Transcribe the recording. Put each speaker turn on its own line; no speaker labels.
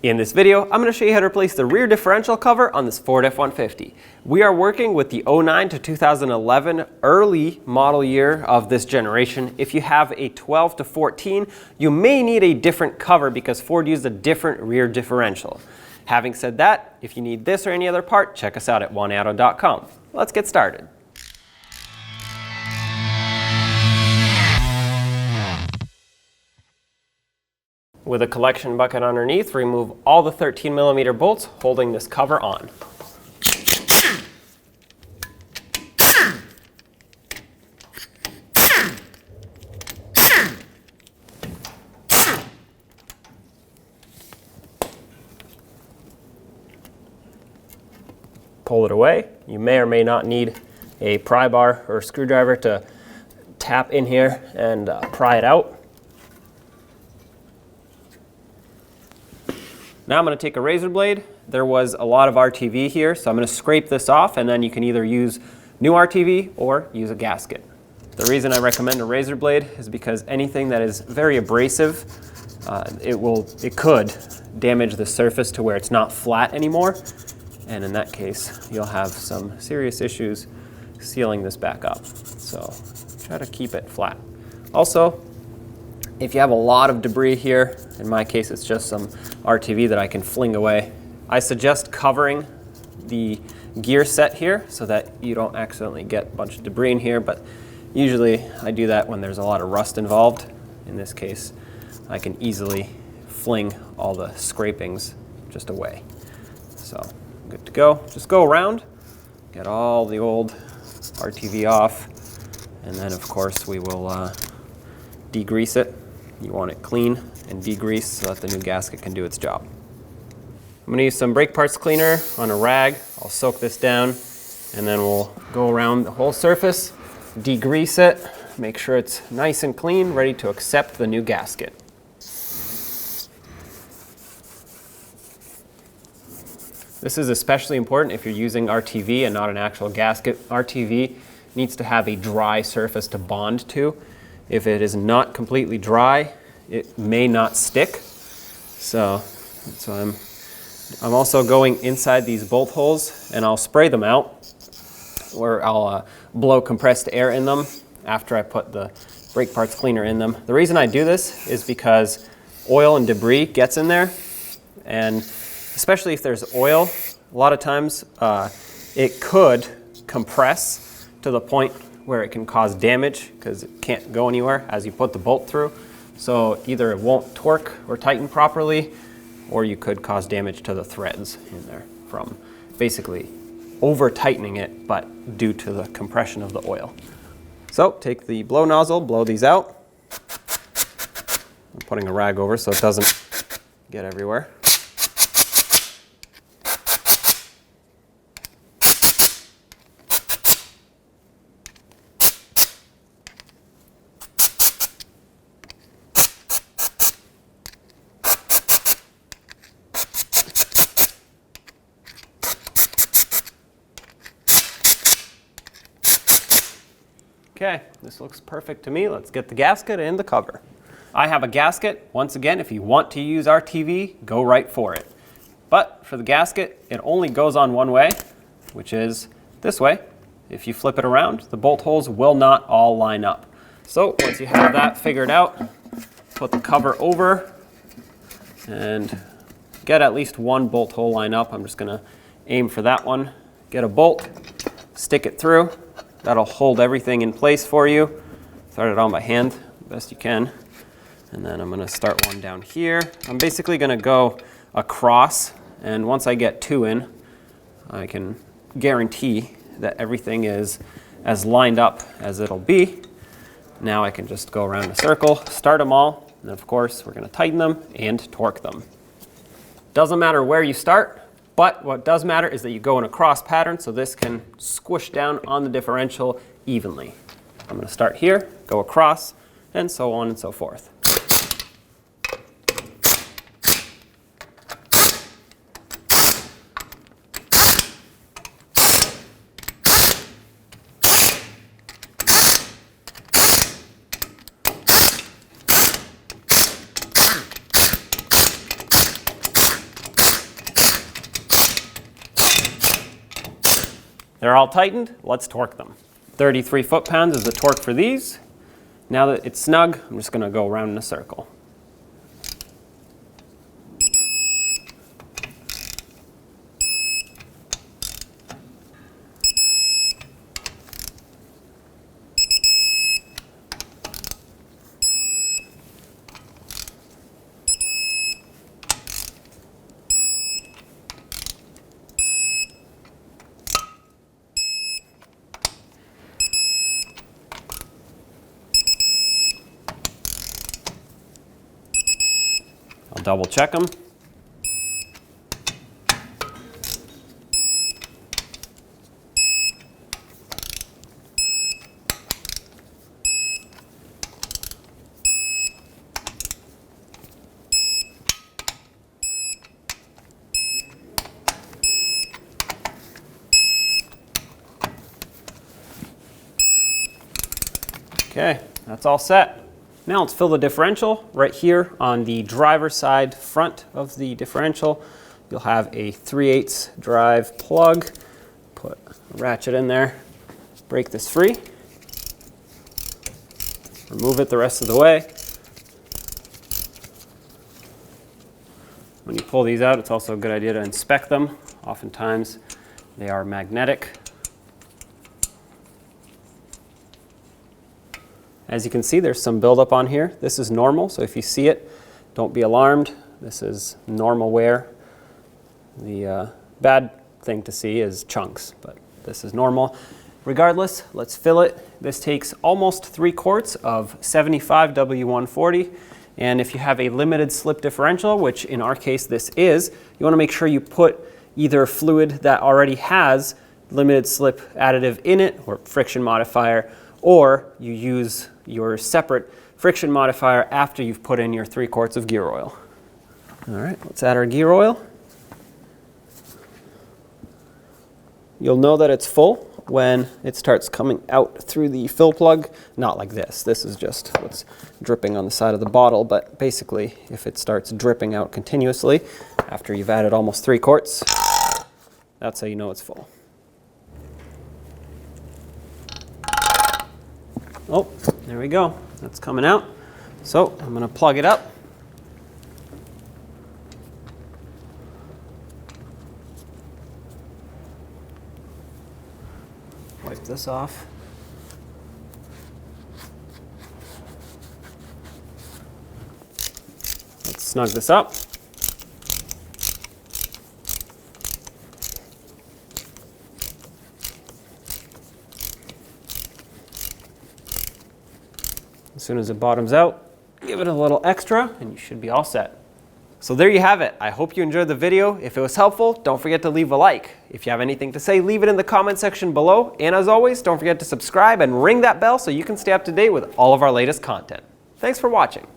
In this video, I'm going to show you how to replace the rear differential cover on this Ford F-150. We are working with the 09 to 2011 early model year of this generation. If you have a 12 to 14, you may need a different cover because Ford used a different rear differential. Having said that, if you need this or any other part, check us out at oneauto.com. Let's get started. With a collection bucket underneath, remove all the 13mm bolts holding this cover on. Pull it away. You may or may not need a pry bar or a screwdriver to tap in here and pry it out. Now I'm going to take a razor blade. There was a lot of RTV here, so I'm going to scrape this off, and then you can either use new RTV or use a gasket. The reason I recommend a razor blade is because anything that is very abrasive, it could damage the surface to where it's not flat anymore, and in that case you'll have some serious issues sealing this back up. So try to keep it flat. Also, if you have a lot of debris here, in my case it's just some RTV that I can fling away, I suggest covering the gear set here so that you don't accidentally get a bunch of debris in here, but usually I do that when there's a lot of rust involved. In this case, I can easily fling all the scrapings just away. So, good to go. Just go around, get all the old RTV off, and then of course we will degrease it. You want it clean and degreased so that the new gasket can do its job. I'm going to use some brake parts cleaner on a rag. I'll soak this down and then we'll go around the whole surface, degrease it, make sure it's nice and clean, ready to accept the new gasket. This is especially important if you're using RTV and not an actual gasket. RTV needs to have a dry surface to bond to. If it is not completely dry, it may not stick. So I'm also going inside these bolt holes, and I'll spray them out, or I'll blow compressed air in them after I put the brake parts cleaner in them. The reason I do this is because oil and debris gets in there, and especially if there's oil, a lot of times it could compress to the point where it can cause damage because it can't go anywhere as you put the bolt through. So either it won't torque or tighten properly, or you could cause damage to the threads in there from basically over tightening it, but due to the compression of the oil. So take the blow nozzle, blow these out. I'm putting a rag over so it doesn't get everywhere. Okay, this looks perfect to me. Let's get the gasket and the cover. I have a gasket. Once again, if you want to use RTV, go right for it. But for the gasket, it only goes on one way, which is this way. If you flip it around, the bolt holes will not all line up. So once you have that figured out, put the cover over and get at least one bolt hole line up. I'm just gonna aim for that one. Get a bolt, stick it through. That'll hold everything in place for you. Start it on by hand, best you can. And then I'm gonna start one down here. I'm basically gonna go across, and once I get two in, I can guarantee that everything is as lined up as it'll be. Now I can just go around a circle, start them all, and of course we're gonna tighten them and torque them. Doesn't matter where you start, but what does matter is that you go in a cross pattern so this can squish down on the differential evenly. I'm going to start here, go across, and so on and so forth. They're all tightened, let's torque them. 33 foot-pounds is the torque for these. Now that it's snug, I'm just gonna go around in a circle. I'll double check them. Okay, that's all set. Now let's fill the differential. Right here on the driver's side front of the differential, you'll have a 3/8 drive plug. Put a ratchet in there, break this free, remove it the rest of the way. When you pull these out, it's also a good idea to inspect them. Oftentimes they are magnetic. As you can see, there's some buildup on here. This is normal, so if you see it, don't be alarmed. This is normal wear. The bad thing to see is chunks, but this is normal. Regardless, let's fill it. This takes almost 3 quarts of 75 W140, and if you have a limited slip differential, which in our case this is, you want to make sure you put either fluid that already has limited slip additive in it, or friction modifier, or you use your separate friction modifier after you've put in your 3 quarts of gear oil. All right, let's add our gear oil. You'll know that it's full when it starts coming out through the fill plug. Not like this. This is just what's dripping on the side of the bottle, but basically if it starts dripping out continuously after you've added almost 3 quarts, that's how you know it's full. Oh, there we go. That's coming out. So I'm going to plug it up. Wipe this off. Let's snug this up. As soon as it bottoms out, give it a little extra and you should be all set. So there you have it. I hope you enjoyed the video. If it was helpful, don't forget to leave a like. If you have anything to say, leave it in the comment section below. And as always, don't forget to subscribe and ring that bell so you can stay up to date with all of our latest content. Thanks for watching.